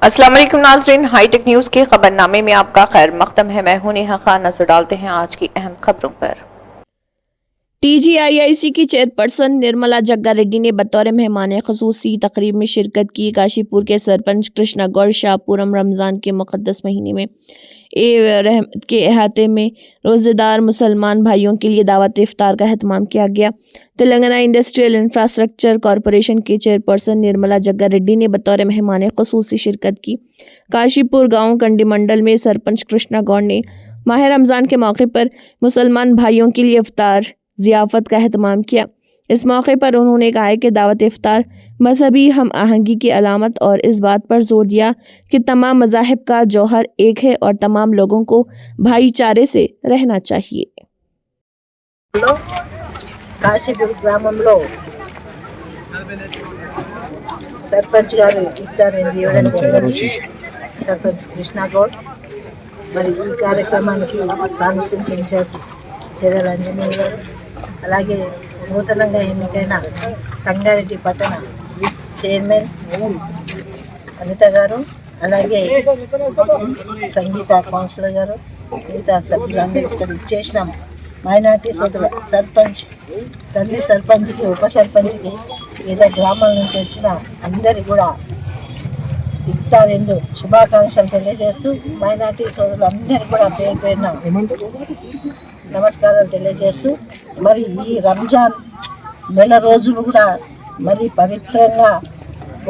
अस्सलाम वालेकुम नाज़रीन, हाईटेक न्यूज़ के खबरनामे में आपका खैर मकदम है। मैं हूं नेहा खान। नजर डालते हैं आज की अहम खबरों पर। TGIIC की चेयरपर्सन निर्मला जग्गा रेड्डी ने बतौर मेहमान खसूसी तकरीब में शिरकत की। काशीपुर के सरपंच कृष्णा गौड़ शाहपुरम रमज़ान के मुक़द्दस महीने में रहमत के अहाते में रोज़ेदार मुसलमान भाइयों के लिए दावत इफ्तार का एहतमाम किया गया। तेलंगाना इंडस्ट्रियल इंफ्रास्ट्रक्चर कॉरपोरेशन के चेयरपर्सन निर्मला जग्गा रेड्डी ने बतौर मेहमान खसूसी शिरकत की। काशीपुर गाँव कंडी मंडल में सरपंच कृष्णा गौड़ ने माह रमज़ान के मौके पर मुसलमान भाइयों के लिए इफ्तार ज़ियाफ़त का एहतमाम किया। इस मौके पर उन्होंने कहा कि दावत इफ्तार मजहबी हम आहंगी की अलामत और इस बात पर जोर दिया कि तमाम मज़ाहिब का जौहर एक है और तमाम लोगों को भाईचारे से रहना चाहिए। కాశీపూర్ గ్రామంలో సర్పంచ్ గారు ఇఫ్తార్ ఇవ్వడం జరిగింది. సర్పంచ్ కృష్ణా గౌడ్ మరి ఈ కార్యక్రమానికి కాన్స్టిట్యూన్సీ ఇన్ఛార్జ్ చెర్ల అంజనేయ గారు, అలాగే నూతనంగా ఎన్నికైన సంగారెడ్డి పట్టణ చైర్మన్ అనిత గారు, అలాగే సంగీత కౌన్సిలర్ గారు, మిగతా సభ్యులందరూ ఇక్కడ ఇచ్చేసినాం. మైనార్టీ సోదరులు సర్పంచ్, తల్లి సర్పంచ్కి, ఉప సర్పంచ్కి, వివిధ గ్రామాల నుంచి వచ్చిన అందరికీ కూడా ఇఫ్తార్ ఎందు శుభాకాంక్షలు తెలియజేస్తూ మైనార్టీ సోదరులు అందరికీ కూడా పేరు పేరున నమస్కారాలు తెలియజేస్తూ మరి ఈ రంజాన్ నెల రోజులు కూడా మరి పవిత్రంగా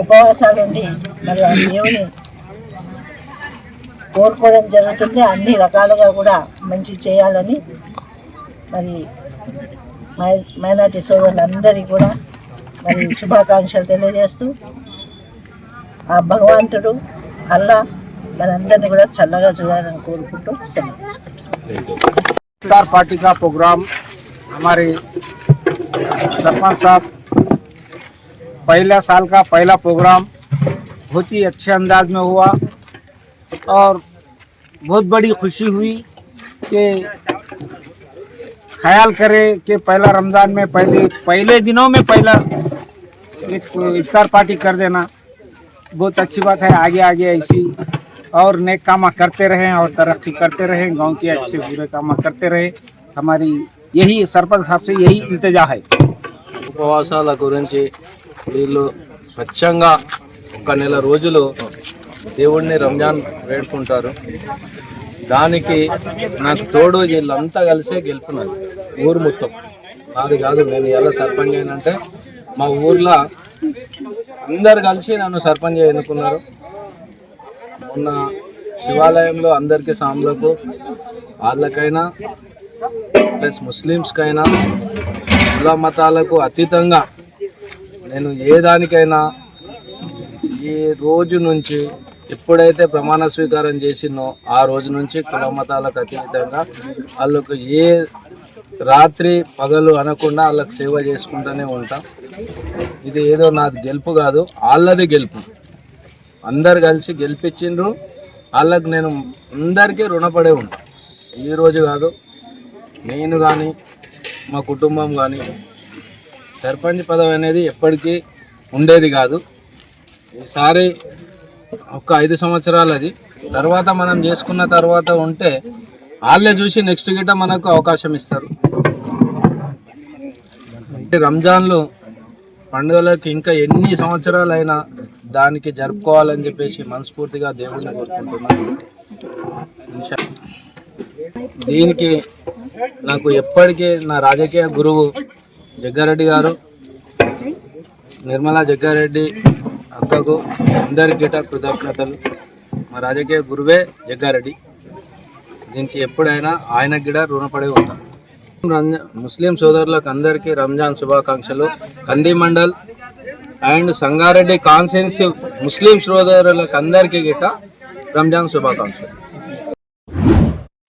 ఉపవాసాలు ఉండి మరి ఆ దేవుని కోరుకోవడం జరుగుతుంది. అన్ని రకాలుగా కూడా మంచి చేయాలని మరి మైనార్టీ సోదరులందరికీ కూడా మరి శుభాకాంక్షలు తెలియజేస్తూ ఆ భగవంతుడు అల్లా మనందరినీ కూడా చల్లగా చూడాలని కోరుకుంటూ సెలవు తీసుకుంటాం. इफ्तार पार्टी का प्रोग्राम हमारे सरपंच साहब पहला साल का पहला प्रोग्राम बहुत ही अच्छे अंदाज में हुआ और बहुत बड़ी खुशी हुई कि ख्याल करे कि पहला रमज़ान में पहले दिनों में पहला एक इफ्तार पार्टी कर देना बहुत अच्छी बात है। आगे आगे ऐसी और नेक काम करते रहें और तरक्की करते रहें, गांव के अच्छे बुरे काम करते रहें। हमारी यही सरपंच साहब से यही इल्तिजा है। ఉపవాసాల గురించి వీళ్ళు స్వచ్ఛంగా ఒక నెల రోజులు దేవుడిని రంజాన్ వేడుకుంటారు. దానికి నాకు తోడు వీళ్ళంతా కలిసే గెలుపున్నారు. ఊరు మొత్తం అది కాదు, నేను ఎలా సర్పంచ్ అయినంటే మా ఊర్లో అందరు కలిసి నన్ను సర్పంచ్ ఎన్నుకున్నారు. మొన్న శివాలయంలో అందరికీ సాములకు వాళ్ళకైనా ప్లస్ ముస్లిమ్స్కైనా కుల మతాలకు అతీతంగా నేను ఏ దానికైనా ఈ రోజు నుంచి ఎప్పుడైతే ప్రమాణ స్వీకారం చేసినో ఆ రోజు నుంచి కుల మతాలకు అతీతంగా వాళ్ళకు ఏ రాత్రి పగలు అనకుండా వాళ్ళకి సేవ చేసుకుంటూనే ఉంటాం. ఇది ఏదో నాది గెలుపు కాదు, వాళ్ళది గెలుపు. అందరు కలిసి గెలిపించిండ్రు. వాళ్ళకి నేను అందరికీ రుణపడే ఉంటాను. ఈరోజు కాదు, నేను కానీ మా కుటుంబం కానీ సర్పంచ్ పదవి అనేది ఎప్పటికీ ఉండేది కాదు. ఈసారి ఒక 5 సంవత్సరాలు అది తర్వాత మనం చేసుకున్న తర్వాత ఉంటే వాళ్ళే చూసి నెక్స్ట్ గిట్ట మనకు అవకాశం ఇస్తారు. రంజాన్లు పండుగలకు ఇంకా ఎన్ని సంవత్సరాలైనా దానికి జరుపుకోవాలని చెప్పేసి మనస్ఫూర్తిగా దేవుడిని కోరుకుంటున్నాను. దీనికి నాకు ఎప్పటికీ నా రాజకీయ గురువు జగ్గారెడ్డి గారు, నిర్మలా జగ్గారెడ్డి అక్కకు అందరికీ కృతజ్ఞతలు. మా రాజకీయ గురువే జగ్గారెడ్డి. దీనికి ఎప్పుడైనా ఆయనకి కూడా రుణపడి ఉంటాను. ముస్లిం సోదరులకు అందరికీ రంజాన్ శుభాకాంక్షలు. కంది మండల్ అండ్ సంగారెడ్డి కాన్స్టిట్యుయెన్సీ ముస్లిం సోదరులకు అందరికీ గిట్ట రంజాన్ శుభాకాంక్షలు.